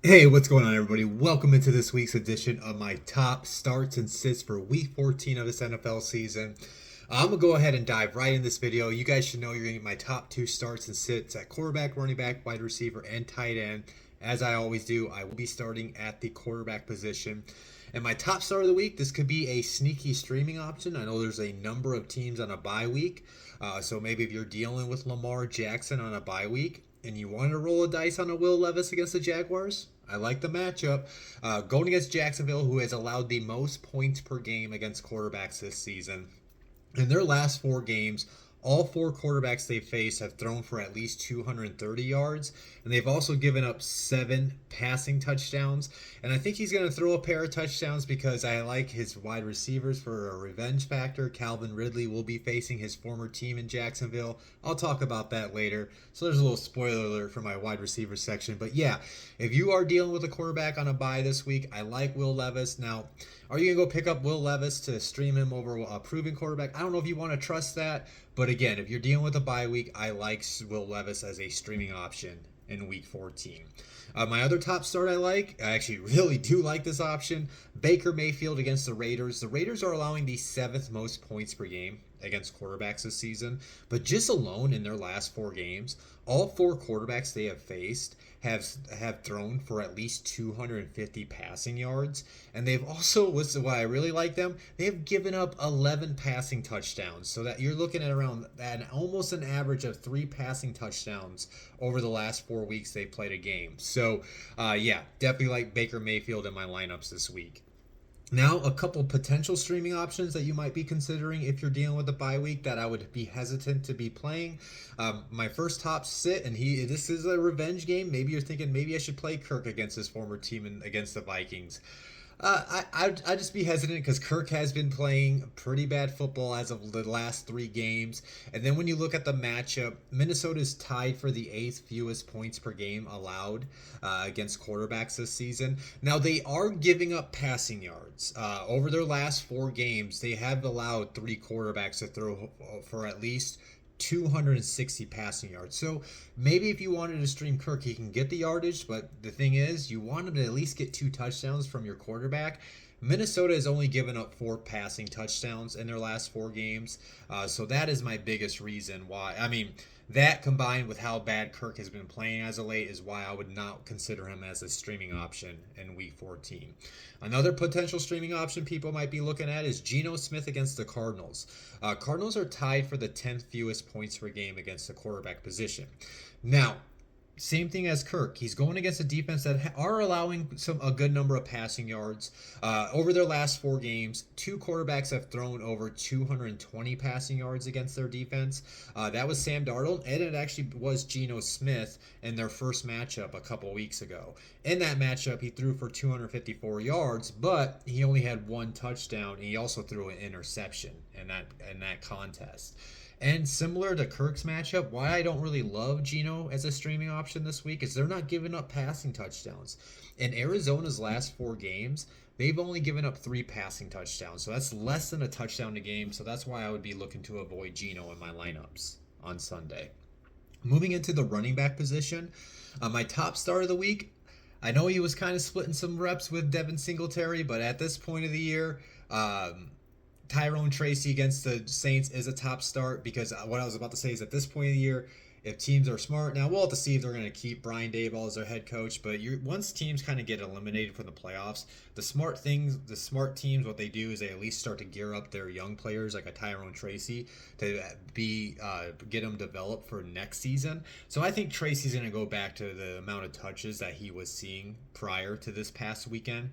Hey, what's going on, everybody? Welcome into this week's edition of my top starts and sits for week 14 of this NFL season. I'm going to go ahead and dive right in this video. You guys should know you're going to get my top two starts and sits at quarterback, running back, wide receiver, and tight end. As I always do, I will be starting at the quarterback position. And my top start of the week, this could be a sneaky streaming option. I know there's a number of teams on a bye week. So maybe if you're dealing with Lamar Jackson on a bye week, and you want to roll a dice on a Will Levis against the Jaguars, I like the matchup. Going against Jacksonville, who has allowed the most points per game against quarterbacks this season. In their last four games, all four quarterbacks they face have thrown for at least 230 yards, and they've also given up 7 passing touchdowns. And I think he's going to throw a pair of touchdowns because I like his wide receivers for a revenge factor. Calvin Ridley will be facing his former team in Jacksonville. I'll talk about that later. So there's a little spoiler alert for my wide receiver section. But yeah, if you are dealing with a quarterback on a bye this week, I like Will Levis. Now, are you going to go pick up Will Levis to stream him over a proven quarterback? I don't know if you want to trust that. But again, if you're dealing with a bye week, I like Will Levis as a streaming option in week 14. My other top start I actually really do like this option. Baker Mayfield against the Raiders. The Raiders are allowing the 7th most points per game against quarterbacks this season. But just alone in their last 4 games, all 4 quarterbacks they have faced have thrown for at least 250 passing yards, and they've also, what's why I really like them, they have given up 11 passing touchdowns, so that you're looking at around almost an average of 3 passing touchdowns over the last 4 weeks they've played a game. So yeah, definitely like Baker Mayfield in my lineups this week. Now, a couple potential streaming options that you might be considering if you're dealing with a bye week that I would be hesitant to be playing. My first top sit, and this is a revenge game. Maybe you're thinking maybe I should play Kirk against his former team and against the Vikings. I'd just be hesitant because Kirk has been playing pretty bad football as of the last 3 games. And then when you look at the matchup, Minnesota is tied for the 8th fewest points per game allowed against quarterbacks this season. Now, they are giving up passing yards. Over their last 4 games, they have allowed 3 quarterbacks to throw for at least 260 passing yards. So maybe if you wanted to stream Kirk, he can get the yardage, but the thing is, you want him to at least get 2 touchdowns from your quarterback. Minnesota has only given up 4 passing touchdowns in their last 4 games. So that is my biggest reason why. I mean, that combined with how bad Kirk has been playing as of late is why I would not consider him as a streaming option in week 14. Another potential streaming option people might be looking at is Geno Smith against the Cardinals. Cardinals are tied for the 10th fewest points per game against the quarterback position. Now, same thing as Kirk. He's going against a defense that are allowing a good number of passing yards. Over their last 4 games, 2 quarterbacks have thrown over 220 passing yards against their defense. That was Sam Darnold, and it actually was Geno Smith in their first matchup a couple weeks ago. In that matchup, he threw for 254 yards, but he only had 1 touchdown, and he also threw an interception in that contest. And similar to Kirk's matchup, why I don't really love Geno as a streaming option this week is they're not giving up passing touchdowns. In Arizona's last 4 games, they've only given up 3 passing touchdowns. So that's less than a touchdown a game. So that's why I would be looking to avoid Geno in my lineups on Sunday. Moving into the running back position, my top start of the week, I know he was kind of splitting some reps with Devin Singletary, but at this point of the year, Tyrone Tracy against the Saints is a top start because what I was about to say is at this point of the year, if teams are smart, now we'll have to see if they're going to keep Brian Daboll as their head coach. But once teams kind of get eliminated from the playoffs, the smart teams, what they do is they at least start to gear up their young players like a Tyrone Tracy to get them developed for next season. So I think Tracy's going to go back to the amount of touches that he was seeing prior to this past weekend.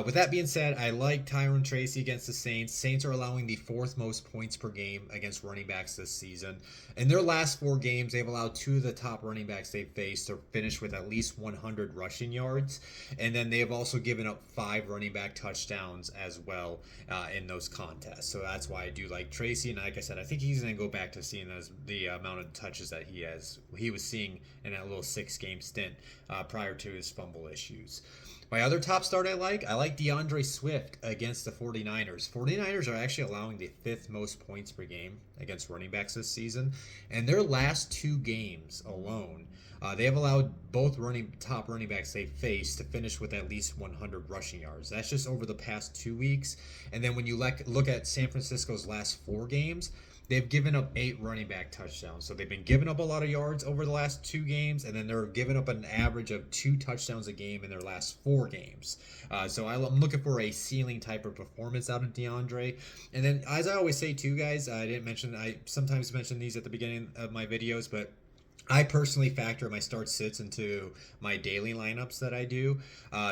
With that being said, I like Tyrone Tracy against the Saints. Saints are allowing the 4th most points per game against running backs this season. In their last 4 games, they've allowed 2 of the top running backs they've faced to finish with at least 100 rushing yards. And then they have also given up 5 running back touchdowns as well in those contests. So that's why I do like Tracy. And like I said, I think he's going to go back to seeing the amount of touches that he was seeing in that little 6-game stint prior to his fumble issues. My other top start I like DeAndre Swift against the 49ers. 49ers are actually allowing the 5th most points per game against running backs this season. And their last 2 games alone, they have allowed both top running backs they face to finish with at least 100 rushing yards. That's just over the past 2 weeks. And then when you look at San Francisco's last 4 games, they've given up 8 running back touchdowns. So they've been giving up a lot of yards over the last 2 games, and then they're giving up an average of 2 touchdowns a game in their last 4 games. So I'm looking for a ceiling type of performance out of DeAndre. And then, as I always say too, guys, I sometimes mention these at the beginning of my videos, but I personally factor my start sits into my daily lineups that I do.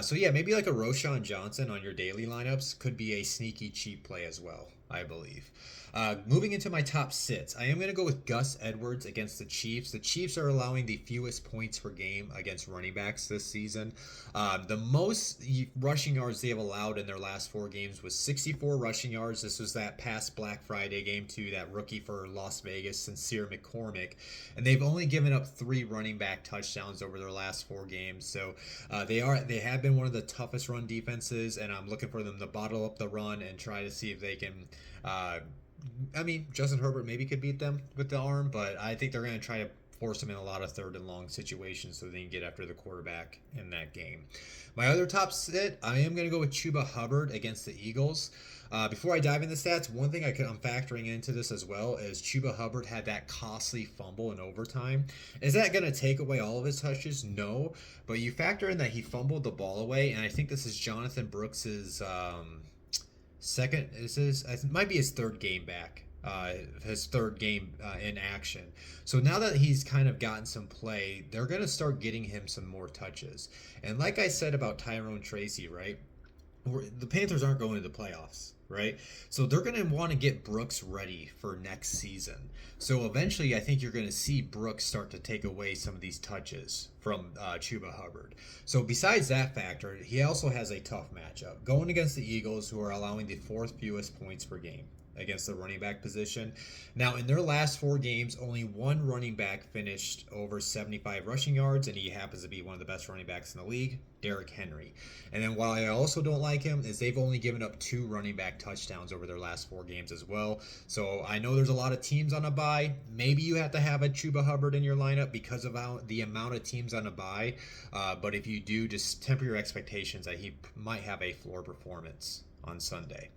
So yeah, maybe like a Roschon Johnson on your daily lineups could be a sneaky cheap play as well, I believe. Moving into my top sits, I am going to go with Gus Edwards against the Chiefs. The Chiefs are allowing the fewest points per game against running backs this season. The most rushing yards they have allowed in their last 4 games was 64 rushing yards. This was that past Black Friday game to that rookie for Las Vegas, Sincere McCormick. And they've only given up 3 running back touchdowns over their last 4 games. So they have been one of the toughest run defenses, and I'm looking for them to bottle up the run and try to see if they can Justin Herbert maybe could beat them with the arm, but I think they're going to try to force them in a lot of 3rd and long situations so they can get after the quarterback in that game. My other top sit, I am going to go with Chuba Hubbard against the Eagles. Before I dive into stats, one thing I'm factoring into this as well is Chuba Hubbard had that costly fumble in overtime. Is that going to take away all of his touches? No, but you factor in that he fumbled the ball away, and I think this is Jonathan Brooks's it might be his 3rd game back, his 3rd game in action. So now that he's kind of gotten some play, they're going to start getting him some more touches. And like I said about Tyrone Tracy, right? The Panthers aren't going to the playoffs, right? So they're going to want to get Brooks ready for next season. So eventually, I think you're going to see Brooks start to take away some of these touches from Chuba Hubbard. So besides that factor, he also has a tough matchup going against the Eagles, who are allowing the 4th fewest points per game against the running back position. Now, in their last 4 games, only one running back finished over 75 rushing yards, and he happens to be one of the best running backs in the league, Derrick Henry. And then while I also don't like him, is they've only given up 2 running back touchdowns over their last 4 games as well. So I know there's a lot of teams on a bye. Maybe you have to have a Chuba Hubbard in your lineup because of the amount of teams on a bye. But if you do, just temper your expectations that he might have a floor performance on Sunday.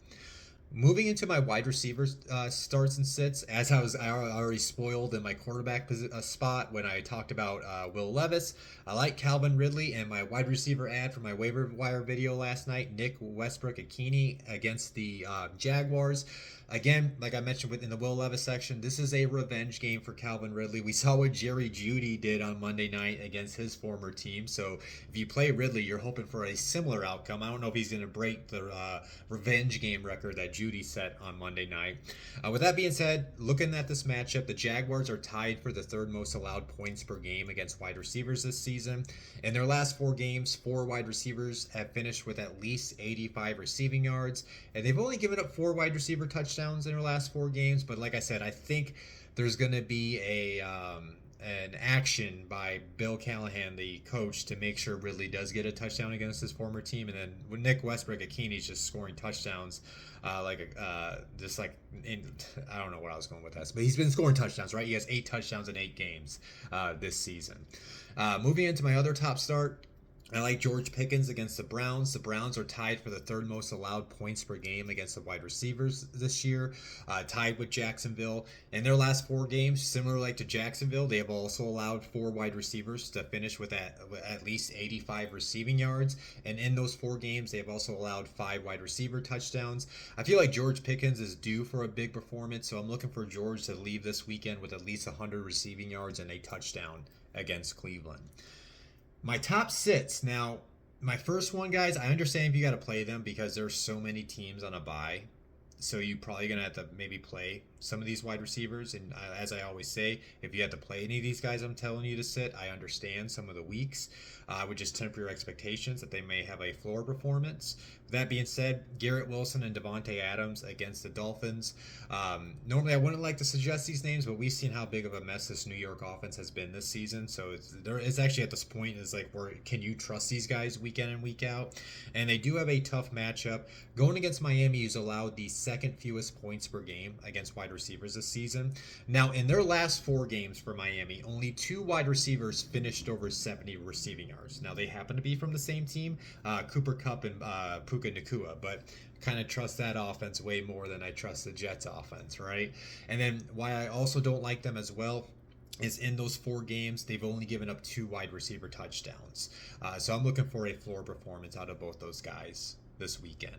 Moving into my wide receivers starts and sits, as I already spoiled in my quarterback spot when I talked about Will Levis. I like Calvin Ridley, and my wide receiver ad for my waiver wire video last night, Nick Westbrook-Ikhine against the Jaguars. Again, like I mentioned within the Will Levis section, this is a revenge game for Calvin Ridley. We saw what Jerry Jeudy did on Monday night against his former team. So if you play Ridley, you're hoping for a similar outcome. I don't know if he's going to break the revenge game record that Jeudy set on Monday night. With that being said, looking at this matchup, the Jaguars are tied for the 3rd most allowed points per game against wide receivers this season. In their last 4 games, 4 wide receivers have finished with at least 85 receiving yards, and they've only given up 4 wide receiver touchdowns in their last 4 games. But like I said, I think there's going to be an action by Bill Callahan, the coach, to make sure Ridley does get a touchdown against his former team, and then with Nick Westbrook-Ikhine is just scoring touchdowns, I don't know what I was going with that, but he's been scoring touchdowns, right? He has 8 touchdowns in 8 games this season. Moving into my other top start, I like George Pickens against the Browns. The Browns are tied for the 3rd most allowed points per game against the wide receivers this year, tied with Jacksonville. In their last 4 games, similar like to Jacksonville, they have also allowed 4 wide receivers to finish with at least 85 receiving yards. And in those 4 games, they have also allowed 5 wide receiver touchdowns. I feel like George Pickens is due for a big performance, so I'm looking for George to leave this weekend with at least 100 receiving yards and a touchdown against Cleveland. My top sits. Now, my first one, guys, I understand if you got to play them because there's so many teams on a bye. So you're probably going to have to maybe play some of these wide receivers. And as I always say, if you have to play any of these guys I'm telling you to sit, I understand some of the weeks. I would just temper your expectations that they may have a floor performance. With that being said, Garrett Wilson and Devontae Adams against the Dolphins. Normally I wouldn't like to suggest these names, but we've seen how big of a mess this New York offense has been this season. So it's actually at this point is like, can you trust these guys week in and week out? And they do have a tough matchup. Going against Miami, who's allowed the 2nd fewest points per game against wide wide receivers this season. Now, in their last 4 games for Miami, only 2 wide receivers finished over 70 receiving yards. Now, they happen to be from the same team, Cooper Kupp and Puka Nacua, but kind of trust that offense way more than I trust the Jets offense, right? And then why I also don't like them as well is in those 4 games, they've only given up 2 wide receiver touchdowns. So I'm looking for a floor performance out of both those guys this weekend.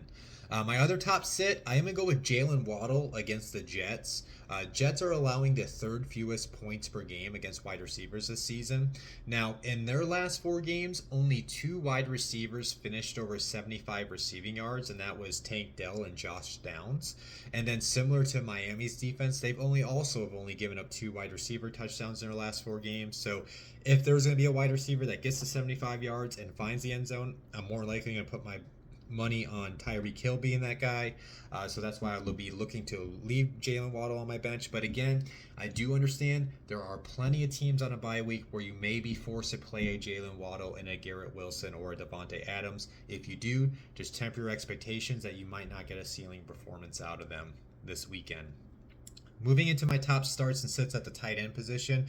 My other top sit, I am going to go with Jalen Waddle against the Jets. Jets are allowing the 3rd fewest points per game against wide receivers this season. Now, in their last 4 games, only 2 wide receivers finished over 75 receiving yards, and that was Tank Dell and Josh Downs. And then similar to Miami's defense, they've only given up 2 wide receiver touchdowns in their last 4 games. So if there's going to be a wide receiver that gets to 75 yards and finds the end zone, I'm more likely going to put my money on Tyreek Hill being that guy. So that's why I'll be looking to leave Jalen Waddle on my bench. But again, I do understand there are plenty of teams on a bye week where you may be forced to play a Jalen Waddle and a Garrett Wilson or a Devontae Adams. If you do, just temper your expectations that you might not get a ceiling performance out of them this weekend. Moving into my top starts and sits at the tight end position.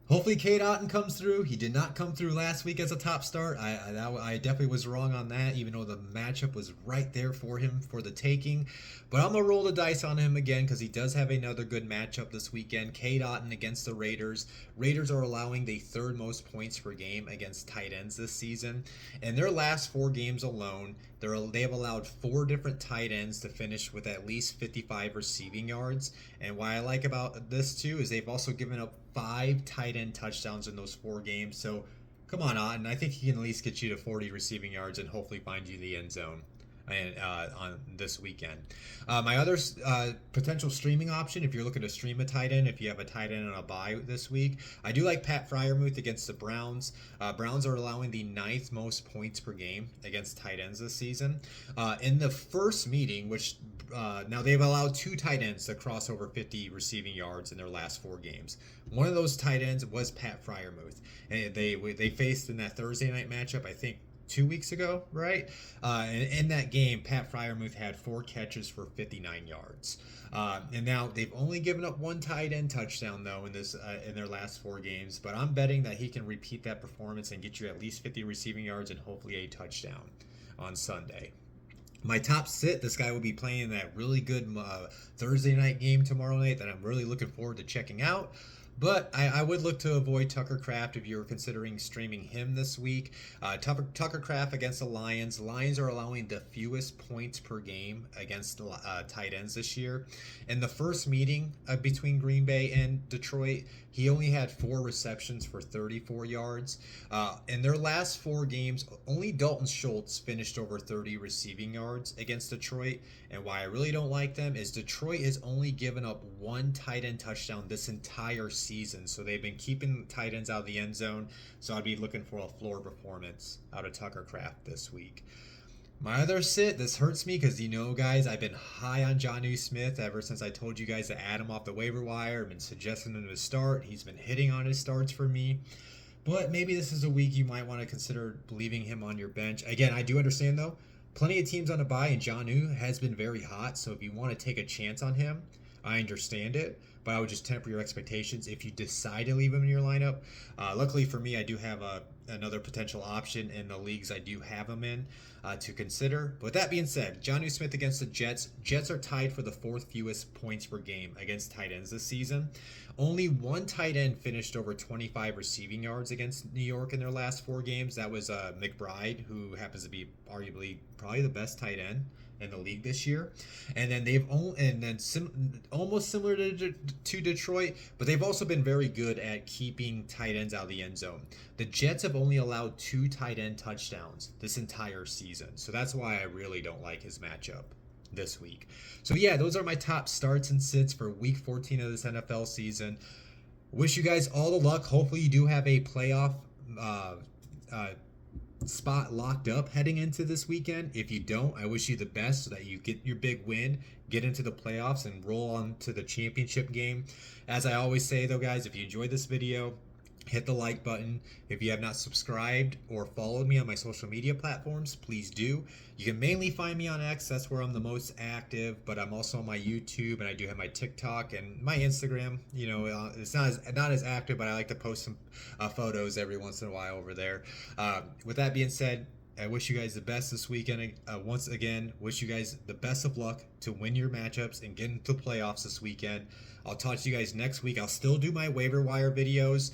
Hopefully Cade Otton comes through. He did not come through last week as a top start. I definitely was wrong on that, even though the matchup was right there for him for the taking. But I'm going to roll the dice on him again because he does have another good matchup this weekend. Cade Otton against the Raiders. Raiders are allowing the 3rd most points per game against tight ends this season. In their last 4 games alone, they have allowed 4 different tight ends to finish with at least 55 receiving yards. And what I like about this too is they've also given up 5 tight end touchdowns in those 4 games. So come on, Otton. I think he can at least get you to 40 receiving yards and hopefully find you the end zone and on this weekend. My other potential streaming option, if you're looking to stream a tight end, if you have a tight end on a bye this week, I do like Pat Freiermuth against the Browns. Browns are allowing the 9th most points per game against tight ends this season. In the first meeting, which now they've allowed 2 tight ends to cross over 50 receiving yards in their last 4 games. One of those tight ends was Pat Freiermuth, and they faced in that Thursday night matchup, I think 2 weeks ago, right? And in that game, Pat Freiermuth had 4 catches for 59 yards. And now they've only given up 1 tight end touchdown though in their last 4 games. But I'm betting that he can repeat that performance and get you at least 50 receiving yards and hopefully a touchdown on Sunday. My top sit, this guy will be playing that really good Thursday night game tomorrow night that I'm really looking forward to checking out. But I would look to avoid Tucker Kraft if you're considering streaming him this week. Tucker Kraft against the Lions. Lions are allowing the fewest points per game against tight ends this year. In the first meeting between Green Bay and Detroit, he only had 4 receptions for 34 yards. In their last 4 games, only Dalton Schultz finished over 30 receiving yards against Detroit. And why I really don't like them is Detroit has only given up 1 tight end touchdown this entire season. So they've been keeping tight ends out of the end zone. So I'd be looking for a floor performance out of Tucker Kraft this week. My other sit, this hurts me because, guys, I've been high on Jonnu Smith ever since I told you guys to add him off the waiver wire. I've been suggesting him to start. He's been hitting on his starts for me. But maybe this is a week you might want to consider leaving him on your bench. Again, I do understand, though. Plenty of teams on a bye, and Jonnu has been very hot. So if you want to take a chance on him, I understand it. But I would just temper your expectations if you decide to leave him in your lineup. Luckily for me, I do have another potential option in the leagues I do have him in to consider. But with that being said, Jonnu Smith against the Jets. Jets are tied for the 4th fewest points per game against tight ends this season. Only 1 tight end finished over 25 receiving yards against New York in their last 4 games. That was McBride, who happens to be arguably probably the best tight end in the league this year. And then almost similar to Detroit, but they've also been very good at keeping tight ends out of the end zone. The Jets have only allowed 2 tight end touchdowns this entire season. So that's why I really don't like his matchup this week. So yeah, those are my top starts and sits for week 14 of this NFL season. Wish you guys all the luck. Hopefully you do have a playoff spot locked up heading into this weekend. If you don't, I wish you the best so that you get your big win, get into the playoffs, and roll on to the championship game. As I always say though, guys, if you enjoyed this video, hit the like button. If you have not subscribed or followed me on my social media platforms, please do. You can mainly find me on X, that's where I'm the most active, but I'm also on my YouTube, and I do have my TikTok and my Instagram. It's not as active, but I like to post some photos every once in a while over there. With that being said, I wish you guys the best this weekend. Once again, wish you guys the best of luck to win your matchups and get into the playoffs this weekend. I'll talk to you guys next week. I'll still do my waiver wire videos,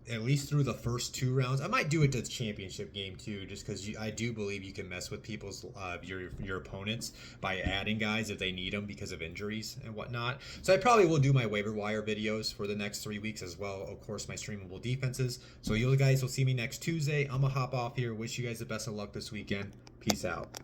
at least through the first 2 rounds. I might do it to the championship game too, just because I do believe you can mess with people's your opponents by adding guys if they need them because of injuries and whatnot. So I probably will do my waiver wire videos for the next 3 weeks as well. Of course, my streamable defenses. So you guys will see me next Tuesday. I'm gonna hop off here. Wish you guys the best of luck this weekend. Peace out.